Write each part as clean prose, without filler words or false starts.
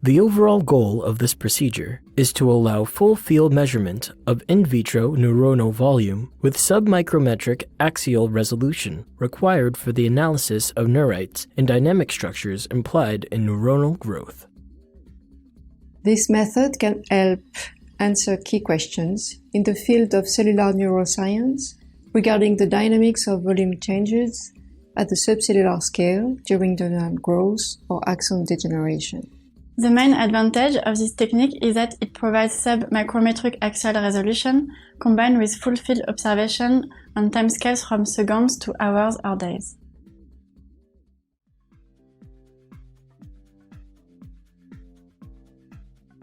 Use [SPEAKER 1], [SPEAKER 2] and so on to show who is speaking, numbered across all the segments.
[SPEAKER 1] The overall goal of this procedure is to allow full field measurement of in vitro neuronal volume with sub-micrometric axial resolution required for the analysis of neurites and dynamic structures implied in neuronal growth.
[SPEAKER 2] This method can help answer key questions in the field of cellular neuroscience regarding the dynamics of volume changes at the subcellular scale during neuronal growth or axon degeneration.
[SPEAKER 3] The main advantage of this technique is that it provides sub-micrometric axial resolution combined with full field observation on timescales from seconds to hours or days.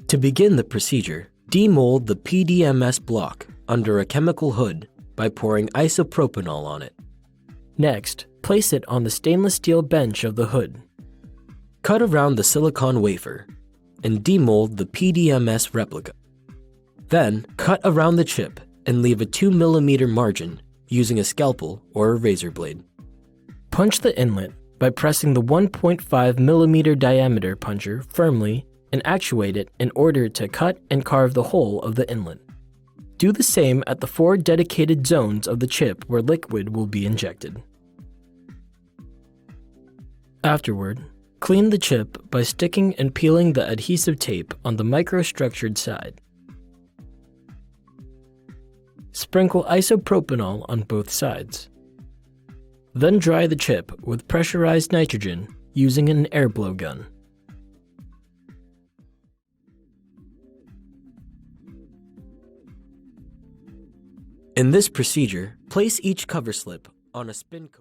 [SPEAKER 1] To begin the procedure, demold the PDMS block under a chemical hood by pouring isopropanol on it. Next, place it on the stainless steel bench of the hood. Cut around the silicon wafer and demold the PDMS replica. Then, cut around the chip and leave a 2 mm margin using a scalpel or a razor blade. Punch the inlet by pressing the 1.5 mm diameter puncher firmly and actuate it in order to cut and carve the hole of the inlet. Do the same at the 4 dedicated zones of the chip where liquid will be injected. Afterward, clean the chip by sticking and peeling the adhesive tape on the microstructured side. Sprinkle isopropanol on both sides. Then dry the chip with pressurized nitrogen using an air blow gun. In this procedure, place each cover slip on a spin coat.